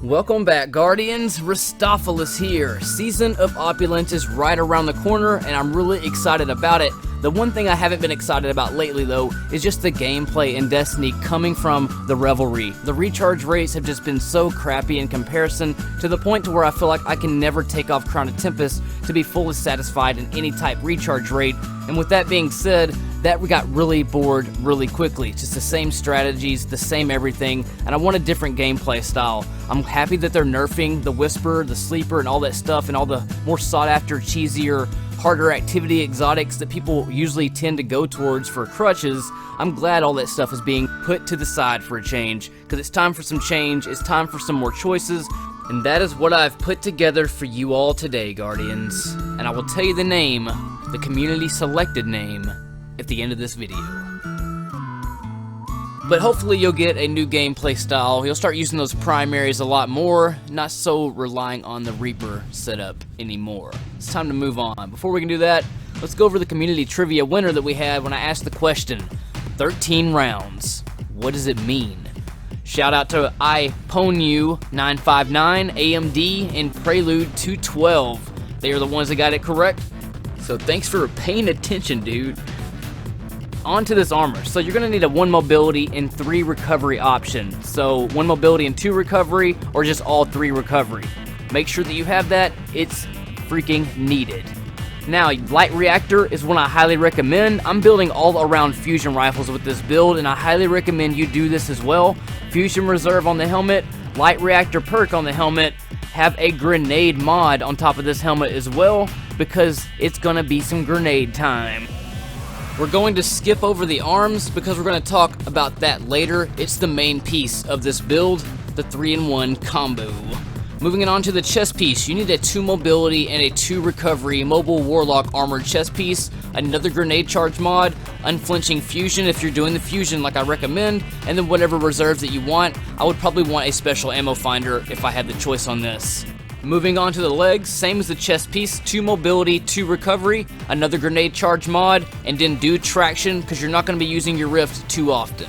Welcome back, Guardians. Ristophilus here. Season of Opulence is right around the corner, and I'm really excited about it. The one thing I haven't been excited about lately, though, is just the gameplay in Destiny coming from the Revelry. The recharge rates have just been so crappy in comparison, to the point to where I feel like I can never take off Crown of Tempest to be fully satisfied in any type recharge rate. And with that being said, that we got really bored really quickly. Just the same strategies, the same everything, and I want a different gameplay style. I'm happy that they're nerfing the Whisper, the Sleeper, and all that stuff, and all the more sought after, cheesier, harder activity exotics that people usually tend to go towards for crutches. I'm glad all that stuff is being put to the side for a change, because it's time for some change, it's time for some more choices, and that is what I've put together for you all today, Guardians. And I will tell you the name, the community selected name, at the end of this video. But hopefully you'll get a new gameplay style. You'll start using those primaries a lot more, not so relying on the Reaper setup anymore. It's time to move on. Before we can do that, let's go over the community trivia winner that we had when I asked the question, 13 rounds. What does it mean? Shout out to iPonu959, AMD, and Prelude212. They are the ones that got it correct. So thanks for paying attention, dude. Onto this armor. So you're going to need a 1 mobility and 3 recovery option. So 1 mobility and 2 recovery, or just all 3 recovery. Make sure that you have that. It's freaking needed. Now, light reactor is one I highly recommend. I'm building all around fusion rifles with this build, and I highly recommend you do this as well. Fusion reserve on the helmet, light reactor perk on the helmet, have a grenade mod on top of this helmet as well, because it's going to be some grenade time. We're going to skip over the arms because we're going to talk about that later. It's the main piece of this build, the 3-in-1 combo. Moving on to the chest piece, you need a 2 mobility and a 2 recovery mobile Warlock armored chest piece, another grenade charge mod, unflinching fusion if you're doing the fusion like I recommend, and then whatever reserves that you want. I would probably want a special ammo finder if I had the choice on this. Moving on to the legs, same as the chest piece, 2 mobility, 2 recovery, another grenade charge mod, and then do traction because you're not going to be using your rift too often.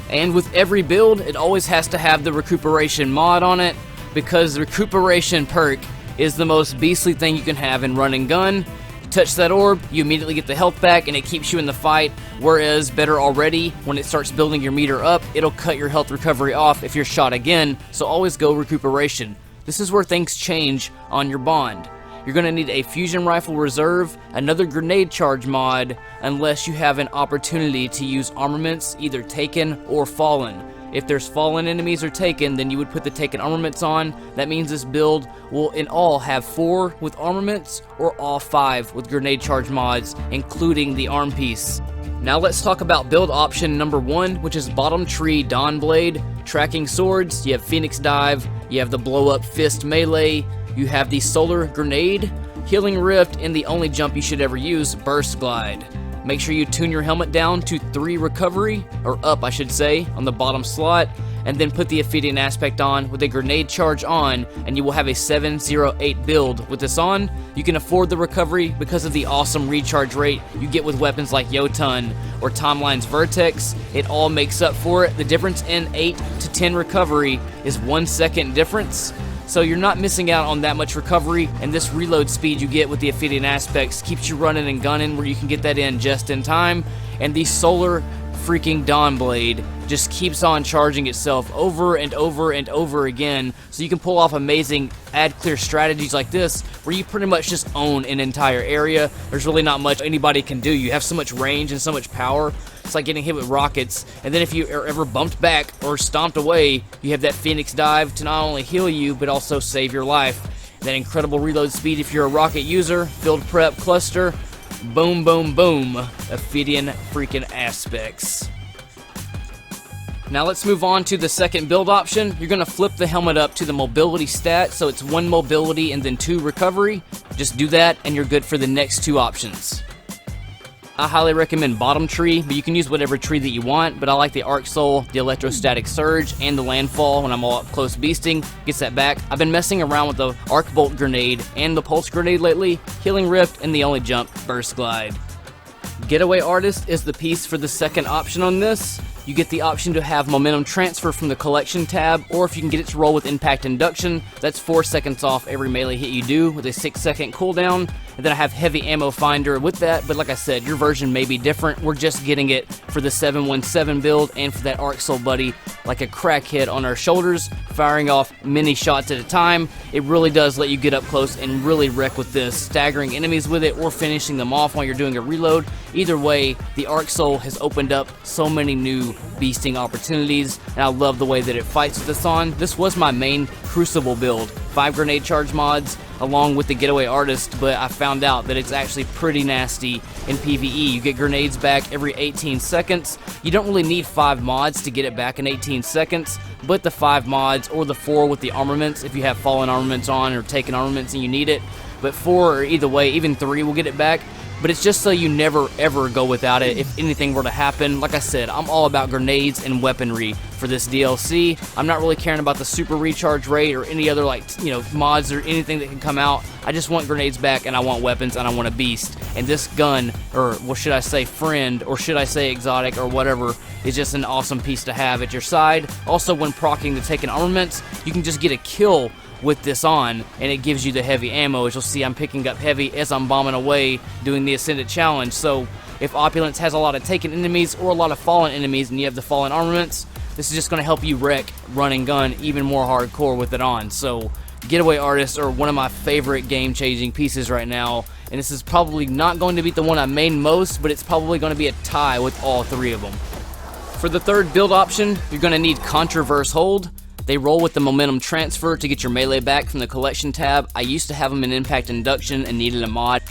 And with every build, it always has to have the recuperation mod on it, because the recuperation perk is the most beastly thing you can have in run and gun. Touch that orb, you immediately get the health back and it keeps you in the fight, whereas better already, when it starts building your meter up, it'll cut your health recovery off if you're shot again, so always go recuperation. This is where things change on your bond. You're going to need a fusion rifle reserve, another grenade charge mod, unless you have an opportunity to use armaments, either taken or fallen. If there's fallen enemies or taken, then you would put the taken armaments on. That means this build will in all have 4 with armaments, or all 5 with grenade charge mods, including the arm piece. Now let's talk about build option number 1, which is bottom tree Dawn Blade. Tracking swords, you have Phoenix Dive, you have the blow up fist melee, you have the solar grenade, healing rift, and the only jump you should ever use, burst glide. Make sure you tune your helmet down to 3 recovery, or up I should say, on the bottom slot, and then put the Ophidian aspect on with a grenade charge on, and you will have a 708 build. With this on, you can afford the recovery because of the awesome recharge rate you get with weapons like Jotun or Timeline's Vertex. It all makes up for it. The difference in 8 to 10 recovery is 1 second difference. So you're not missing out on that much recovery, and this reload speed you get with the Ophidian aspects keeps you running and gunning where you can get that in just in time, and the solar freaking Dawn Blade just keeps on charging itself over and over and over again, so you can pull off amazing ad clear strategies like this where you pretty much just own an entire area. There's really not much anybody can do. You have so much range and so much power. It's like getting hit with rockets, and then if you are ever bumped back or stomped away, you have that Phoenix Dive to not only heal you but also save your life. That incredible reload speed if you're a rocket user, field prep cluster, boom boom boom, Ophidian freaking aspects. Now let's move on to the second build option. You're going to flip the helmet up to the mobility stat, so it's 1 mobility and then 2 recovery. Just do that and you're good for the next 2 options. I highly recommend bottom tree, but you can use whatever tree that you want, but I like the Arc Soul, the Electrostatic Surge, and the Landfall when I'm all up close beasting. Gets that back. I've been messing around with the Arc Bolt Grenade and the Pulse Grenade lately, Healing Rift, and the only jump, Burst Glide. Getaway Artist is the piece for the second option on this. You get the option to have momentum transfer from the collection tab, or if you can get it to roll with impact induction, that's 4 seconds off every melee hit you do with a 6-second cooldown. And then I have heavy ammo finder with that, but like I said, your version may be different. We're just getting it for the 717 build and for that Arc Soul buddy like a crackhead on our shoulders, firing off many shots at a time. It really does let you get up close and really wreck with this, staggering enemies with it or finishing them off while you're doing a reload. Either way, the Arc Soul has opened up so many new beasting opportunities, and I love the way that it fights with this on. This was my main Crucible build, 5 grenade charge mods along with the Getaway Artist, but I found out that it's actually pretty nasty in PvE. You get grenades back every 18 seconds. You don't really need 5 mods to get it back in 18 seconds, but the 5 mods or the 4 with the armaments, if you have fallen armaments on or taken armaments and you need it, but 4 or either way, even 3 will get it back. But it's just so you never ever go without it if anything were to happen. Like I said, I'm all about grenades and weaponry for this DLC. I'm not really caring about the super recharge rate or any other mods or anything that can come out. I just want grenades back, and I want weapons, and I want a beast. And this gun, or what should I say, friend, or should I say exotic, or whatever, is just an awesome piece to have at your side. Also, when proccing the taken armaments, you can just get a kill with this on, and it gives you the heavy ammo. As you'll see, I'm picking up heavy as I'm bombing away doing the Ascendant Challenge. So if Opulence has a lot of taken enemies or a lot of fallen enemies and you have the fallen armaments, this is just going to help you wreck run and gun even more hardcore with it on. So Getaway Artists are one of my favorite game-changing pieces right now, and this is probably not going to be the one I main most, but it's probably going to be a tie with all 3 of them. For the third build option, you're going to need Controverse Hold. They roll with the momentum transfer to get your melee back from the collection tab. I used to have them in impact induction and needed a mod.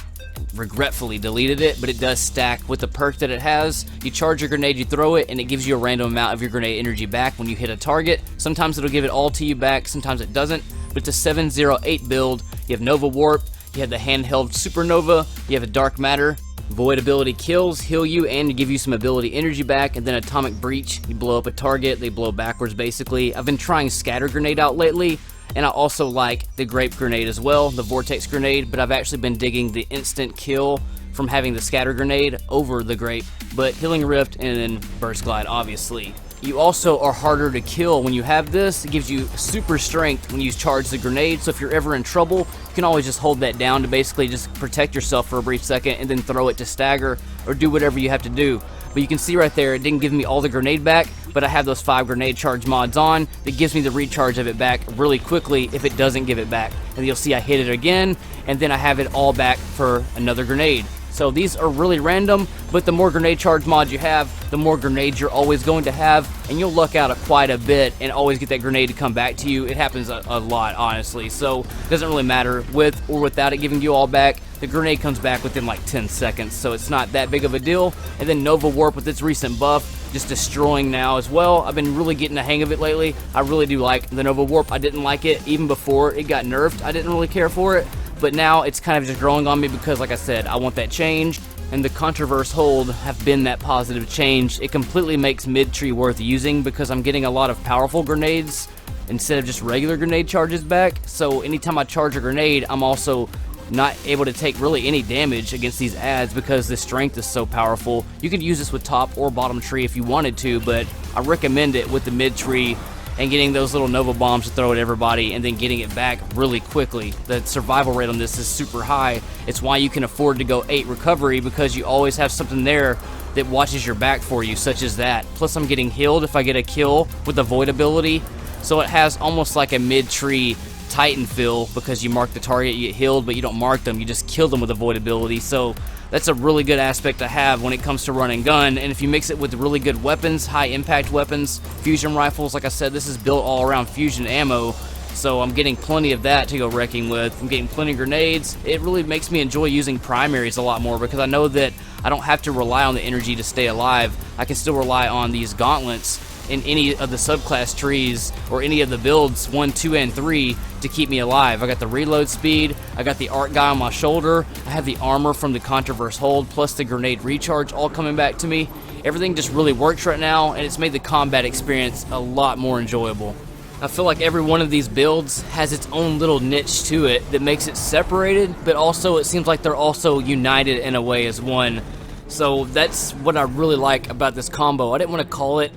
Regretfully deleted it, but it does stack with the perk that it has. You charge your grenade, you throw it, and it gives you a random amount of your grenade energy back when you hit a target. Sometimes it'll give it all to you back, sometimes it doesn't. But it's a 708 build. You have Nova Warp, you have the handheld Supernova, you have a Dark Matter. Void ability kills, heal you, and give you some ability energy back, and then Atomic Breach, you blow up a target, they blow backwards basically. I've been trying Scatter Grenade out lately, and I also like the Grape Grenade as well, the Vortex Grenade, but I've actually been digging the instant kill from having the Scatter Grenade over the Grape, but Healing Rift and then Burst Glide obviously. You also are harder to kill when you have this. It gives you super strength when you charge the grenade, so if you're ever in trouble, you can always just hold that down to basically just protect yourself for a brief second and then throw it to stagger or do whatever you have to do. But you can see right there, it didn't give me all the grenade back, but I have those 5 grenade charge mods on that gives me the recharge of it back really quickly if it doesn't give it back. And you'll see I hit it again, and then I have it all back for another grenade. So these are really random, but the more grenade charge mods you have, the more grenades you're always going to have, and you'll luck out quite a bit and always get that grenade to come back to you. It happens a lot, honestly, so it doesn't really matter with or without it giving you all back. The grenade comes back within like 10 seconds, so it's not that big of a deal. And then Nova Warp with its recent buff, just destroying now as well. I've been really getting the hang of it lately. I really do like the Nova Warp. I didn't like it even before it got nerfed. I didn't really care for it. But now it's kind of just growing on me because, like I said, I want that change, and the Controverse Hold have been that positive change. It completely makes mid-tree worth using because I'm getting a lot of powerful grenades instead of just regular grenade charges back. So anytime I charge a grenade, I'm also not able to take really any damage against these adds because the strength is so powerful. You could use this with top or bottom tree if you wanted to, but I recommend it with the mid-tree and getting those little Nova Bombs to throw at everybody and then getting it back really quickly. The survival rate on this is super high. It's why you can afford to go 8 recovery because you always have something there that watches your back for you, such as that. Plus I'm getting healed if I get a kill with the Void ability, so it has almost like a mid-tree Titan feel because you mark the target, you get healed, but you don't mark them, you just kill them with a Void ability. So that's a really good aspect to have when it comes to run and gun. And if you mix it with really good weapons, high impact weapons, fusion rifles, like I said, this is built all around fusion ammo, so I'm getting plenty of that to go wrecking with. I'm getting plenty of grenades. It really makes me enjoy using primaries a lot more because I know that I don't have to rely on the energy to stay alive. I can still rely on these gauntlets in any of the subclass trees or any of the builds 1, 2, and 3 to keep me alive. I got the reload speed, I got the arc guy on my shoulder, I have the armor from the Controverse Hold, plus the grenade recharge all coming back to me. Everything just really works right now, and it's made the combat experience a lot more enjoyable. I feel like every one of these builds has its own little niche to it that makes it separated, but also it seems like they're also united in a way as one. So that's what I really like about this combo. I didn't want to call it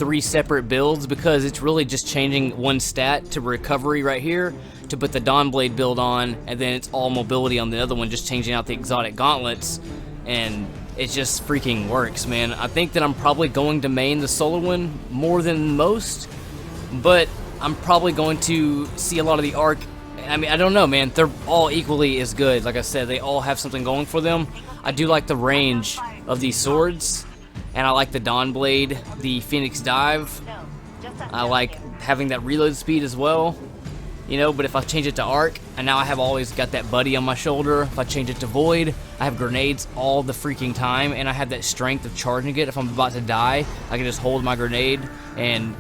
3 separate builds because it's really just changing one stat to recovery right here to put the Dawnblade build on, and then it's all mobility on the other one, just changing out the exotic gauntlets, and it just freaking works, man. I think that I'm probably going to main the solar one more than most, but I'm probably going to see a lot of the arc. I mean, I don't know, man. They're all equally as good. Like I said, they all have something going for them. I do like the range of these swords, and I like the Dawnblade, the Phoenix Dive. I like having that reload speed as well, you know, but if I change it to arc, and now I have always got that buddy on my shoulder. If I change it to void, I have grenades all the freaking time, and I have that strength of charging it. If I'm about to die, I can just hold my grenade and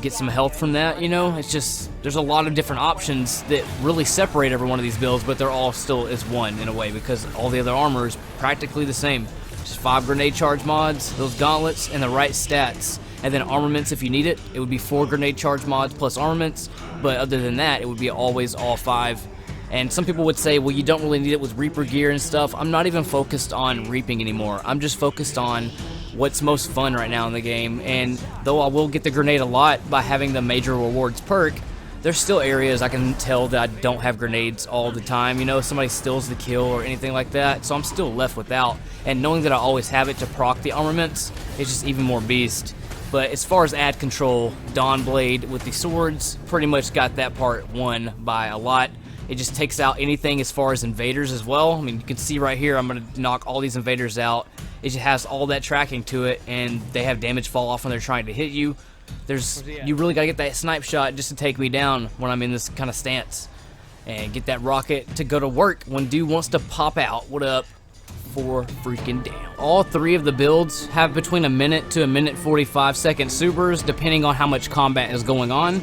get some health from that, you know. It's just, there's a lot of different options that really separate every one of these builds, but they're all still as one in a way, because all the other armor is practically the same. Just 5 grenade charge mods, those gauntlets, and the right stats, and then armaments if you need it. It would be 4 grenade charge mods plus armaments, but other than that, it would be always all 5. And some people would say, well, you don't really need it with Reaper gear and stuff. I'm not even focused on reaping anymore. I'm just focused on what's most fun right now in the game. And though I will get the grenade a lot by having the major rewards perk, there's still areas I can tell that I don't have grenades all the time. You know, somebody steals the kill or anything like that, so I'm still left without. And knowing that I always have it to proc the armaments, it's just even more beast. But as far as ad control, Dawnblade with the swords pretty much got that part won by a lot. It just takes out anything as far as invaders as well. I mean, you can see right here, I'm going to knock all these invaders out. It just has all that tracking to it, and they have damage fall off when they're trying to hit you. You really got to get that snipe shot just to take me down when I'm in this kind of stance. And get that rocket to go to work when dude wants to pop out. What up? 4 freaking down. All 3 of the builds have between a minute to a minute 45 second supers, depending on how much combat is going on.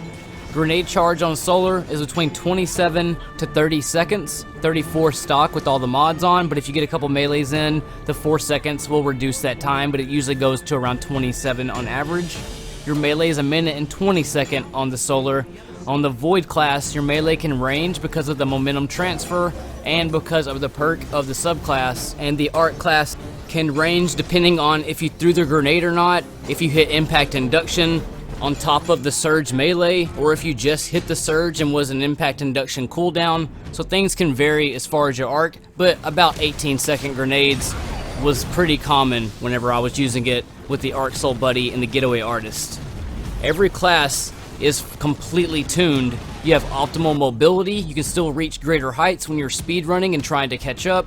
Grenade charge on solar is between 27 to 30 seconds, 34 stock with all the mods on, but if you get a couple melees in, the 4 seconds will reduce that time, but it usually goes to around 27 on average. Your melee is a minute and 20 second on the solar. On the void class, your melee can range because of the momentum transfer and because of the perk of the subclass, and the arc class can range depending on if you threw the grenade or not, if you hit impact induction on top of the surge melee, or if you just hit the surge and was an impact induction cooldown. So things can vary as far as your arc, but about 18-second grenades was pretty common whenever I was using it with the Arc Soul Buddy and the Getaway Artist. Every class is completely tuned. You have optimal mobility, you can still reach greater heights when you're speed running and trying to catch up.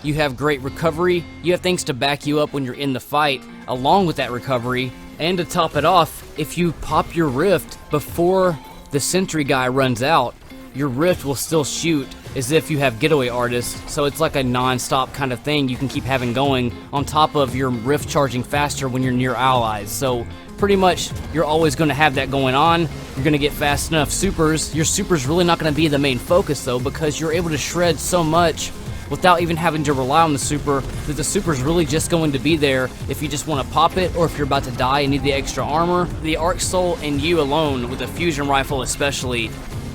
You have great recovery, you have things to back you up when you're in the fight along with that recovery. And to top it off, if you pop your rift before the sentry guy runs out, your rift will still shoot as if you have Getaway Artist, so it's like a non-stop kind of thing you can keep having going on top of your rift charging faster when you're near allies. So pretty much you're always going to have that going on. You're going to get fast enough supers. Your super's really not going to be the main focus though, because you're able to shred so much without even having to rely on the super, that the super's really just going to be there if you just want to pop it or if you're about to die and need the extra armor. The Arc Soul and you alone, with a fusion rifle especially,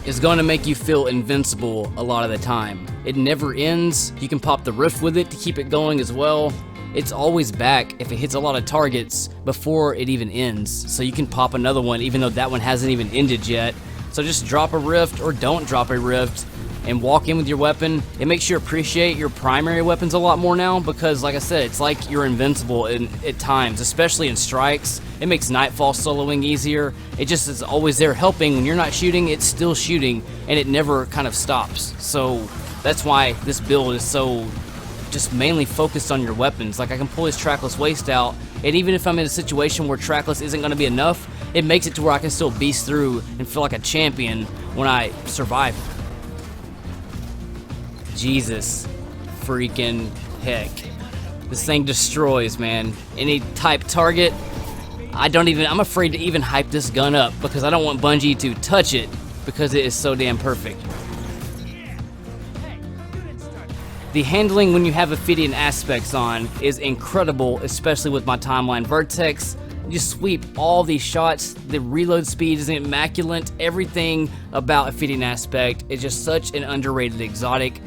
is going to make you feel invincible a lot of the time. It never ends. You can pop the rift with it to keep it going as well. It's always back if it hits a lot of targets before it even ends. So you can pop another one even though that one hasn't even ended yet. So just drop a rift or don't drop a rift and walk in with your weapon. It makes you appreciate your primary weapons a lot more now because, like I said, it's like you're invincible at times, especially in strikes. It makes Nightfall soloing easier. It just is always there helping. When you're not shooting, it's still shooting, and it never kind of stops. So that's why this build is so just mainly focused on your weapons. Like I can pull his Trackless Waste out, and even if I'm in a situation where Trackless isn't going to be enough, it makes it to where I can still beast through and feel like a champion when I survive. Jesus freaking heck. This thing destroys, man. Any type target. I'm afraid to even hype this gun up because I don't want Bungie to touch it because it is so damn perfect. The handling when you have Ophidian aspects on is incredible, especially with my timeline vertex. You sweep all these shots, the reload speed is immaculate, everything about Ophidian aspect is just such an underrated exotic.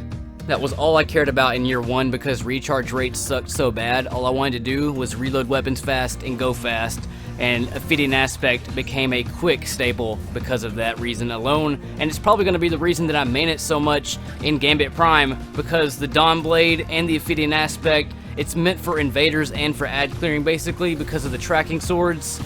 That was all I cared about in year 1 because recharge rates sucked so bad. All I wanted to do was reload weapons fast and go fast. and a fitting aspect became a quick staple because of that reason alone, and it's probably going to be the reason that I main it so much in Gambit Prime, because the Dawn Blade and the fitting aspect, it's meant for invaders and for ad clearing basically because of the tracking swords.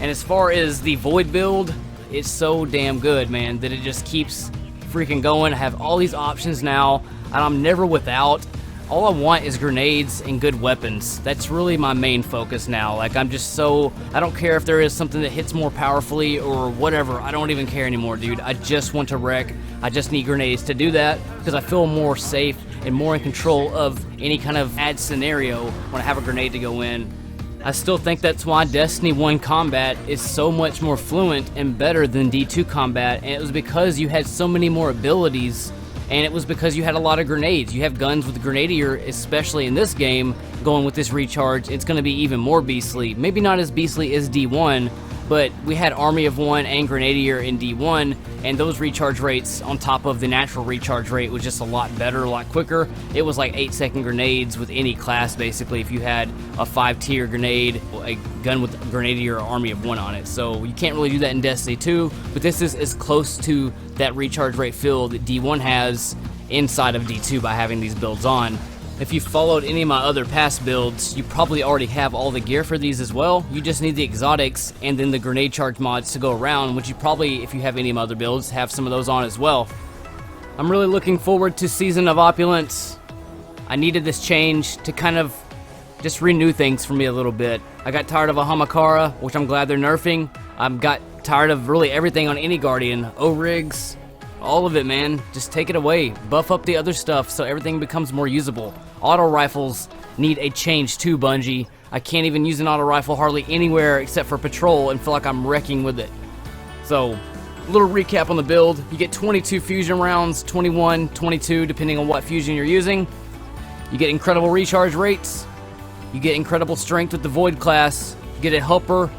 And as far as the Void build, it's so damn good, man, that it just keeps freaking going. I have all these options now, and I'm never without. All I want is grenades and good weapons. That's really my main focus now. Like, I'm just so, I don't care if there is something that hits more powerfully or whatever. I don't even care anymore, dude. I just want to wreck. I just need grenades to do that because I feel more safe and more in control of any kind of ad scenario when I have a grenade to go in. I still think that's why Destiny 1 combat is so much more fluent and better than D2 combat, and it was because you had so many more abilities, and it was because you had a lot of grenades. You have guns with Grenadier, especially in this game, going with this recharge. It's going to be even more beastly. Maybe not as beastly as D1, but we had Army of One and Grenadier in D1, and those recharge rates on top of the natural recharge rate was just a lot better, a lot quicker. It was like 8-second grenades with any class, basically, if you had a 5-tier grenade, a gun with Grenadier or Army of One on it. So you can't really do that in Destiny 2, but this is as close to that recharge rate feel that D1 has inside of D2 by having these builds on. If you followed any of my other past builds, you probably already have all the gear for these as well. You just need the exotics and then the grenade charge mods to go around, which you probably, if you have any of my other builds, have some of those on as well. I'm really looking forward to Season of Opulence. I needed this change to kind of just renew things for me a little bit. I got tired of a Hamakara, which I'm glad they're nerfing. I got tired of really everything on any Guardian. O-rigs, all of it, man. Just take it away. Buff up the other stuff so everything becomes more usable. Auto rifles need a change too, Bungie. I can't even use an auto rifle hardly anywhere except for patrol and feel like I'm wrecking with it. So, a little recap on the build. You get 22 fusion rounds, 21, 22, depending on what fusion you're using. You get incredible recharge rates. You get incredible strength with the Void class. You get a helper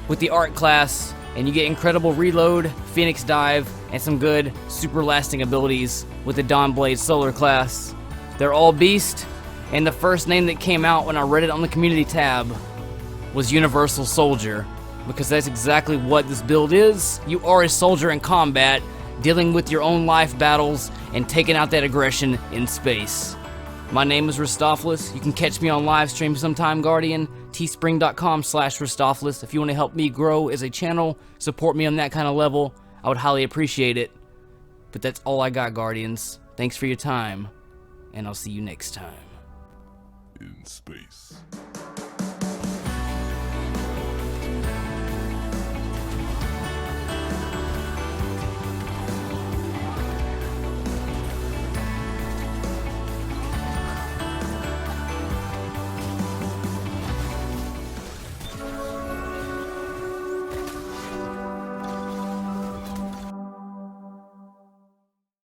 with the Arc class. And you get incredible reload, Phoenix dive, and some good super lasting abilities with the Dawn Blade Solar class. They're all beast, and the first name that came out when I read it on the community tab was Universal Soldier, because that's exactly what this build is. You are a soldier in combat, dealing with your own life battles and taking out that aggression in space. My name is Ristopoulos. You can catch me on live stream sometime, Guardian. teespring.com/Ristopoulos. If you want to help me grow as a channel, support me on that kind of level, I would highly appreciate it. But that's all I got, Guardians. Thanks for your time, and I'll see you next time. In space.